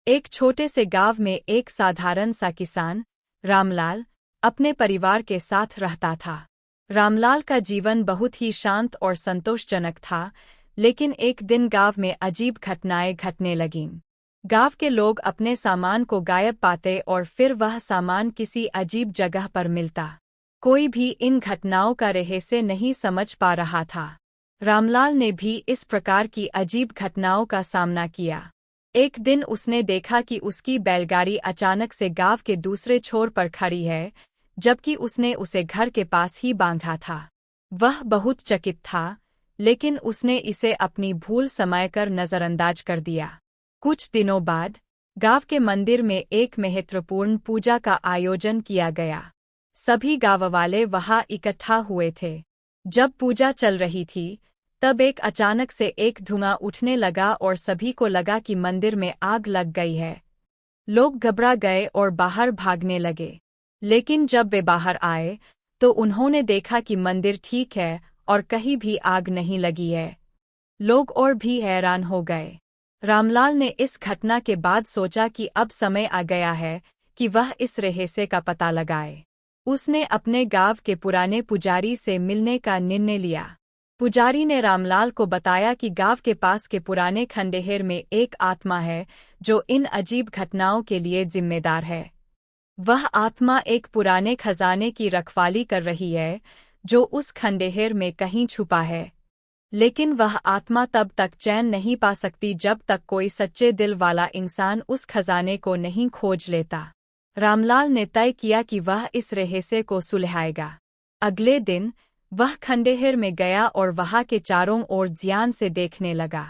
एक छोटे से गांव में एक साधारण सा किसान रामलाल अपने परिवार के साथ रहता था। रामलाल का जीवन बहुत ही शांत और संतोषजनक था, लेकिन एक दिन गांव में अजीब घटनाएं घटने लगीं। गांव के लोग अपने सामान को गायब पाते और फिर वह सामान किसी अजीब जगह पर मिलता। कोई भी इन घटनाओं का रहस्य नहीं समझ पा रहा था। रामलाल ने भी इस प्रकार की अजीब घटनाओं का सामना किया। एक दिन उसने देखा कि उसकी बैलगाड़ी अचानक से गांव के दूसरे छोर पर खड़ी है, जबकि उसने उसे घर के पास ही बांधा था। वह बहुत चकित था, लेकिन उसने इसे अपनी भूल समझकर नजरअंदाज कर दिया। कुछ दिनों बाद गांव के मंदिर में एक महत्वपूर्ण पूजा का आयोजन किया गया। सभी गांववाले वहां इकट्ठा हुए थे। जब पूजा चल रही थी, तब अचानक से एक धुआं उठने लगा और सभी को लगा कि मंदिर में आग लग गई है। लोग घबरा गए और बाहर भागने लगे, लेकिन जब वे बाहर आए तो उन्होंने देखा कि मंदिर ठीक है और कहीं भी आग नहीं लगी है। लोग और भी हैरान हो गए। रामलाल ने इस घटना के बाद सोचा कि अब समय आ गया है कि वह इस रहस्य का पता लगाए। उसने अपने गांव के पुराने पुजारी से मिलने का निर्णय लिया। पुजारी ने रामलाल को बताया कि गांव के पास के पुराने खंडहर में एक आत्मा है जो इन अजीब घटनाओं के लिए जिम्मेदार है। वह आत्मा एक पुराने खजाने की रखवाली कर रही है जो उस खंडहर में कहीं छुपा है, लेकिन वह आत्मा तब तक चैन नहीं पा सकती जब तक कोई सच्चे दिल वाला इंसान उस खजाने को नहीं खोज लेता। रामलाल ने तय किया कि वह इस रहस्य को सुलझाएगा। अगले दिन वह खंडहर में गया और वहां के चारों ओर ध्यान से देखने लगा।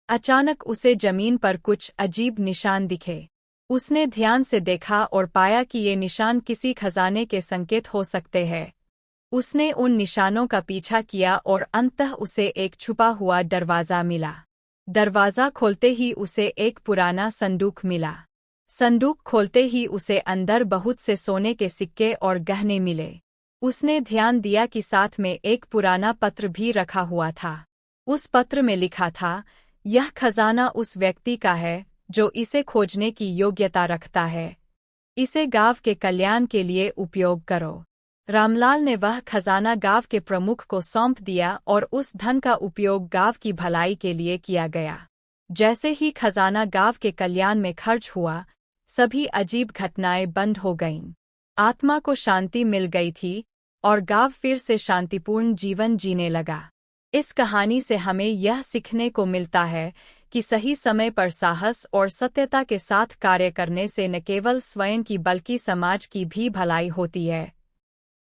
अचानक उसे जमीन पर कुछ अजीब निशान दिखे। उसने ध्यान से देखा और पाया कि ये निशान किसी खजाने के संकेत हो सकते हैं। उसने उन निशानों का पीछा किया और अंततः उसे एक छुपा हुआ दरवाज़ा मिला। दरवाज़ा खोलते ही उसे एक पुराना संदूक मिला। संदूक खोलते ही उसे अंदर बहुत से सोने के सिक्के और गहने मिले। उसने ध्यान दिया कि साथ में एक पुराना पत्र भी रखा हुआ था। उस पत्र में लिखा था, यह खजाना उस व्यक्ति का है जो इसे खोजने की योग्यता रखता है। इसे गांव के कल्याण के लिए उपयोग करो। रामलाल ने वह खजाना गांव के प्रमुख को सौंप दिया और उस धन का उपयोग गांव की भलाई के लिए किया गया। जैसे ही खजाना गांव के कल्याण में खर्च हुआ, सभी अजीब घटनाएं बंद हो गईं। आत्मा को शांति मिल गई थी और गांव फिर से शांतिपूर्ण जीवन जीने लगा। इस कहानी से हमें यह सीखने को मिलता है कि सही समय पर साहस और सत्यता के साथ कार्य करने से न केवल स्वयं की बल्कि समाज की भी भलाई होती है।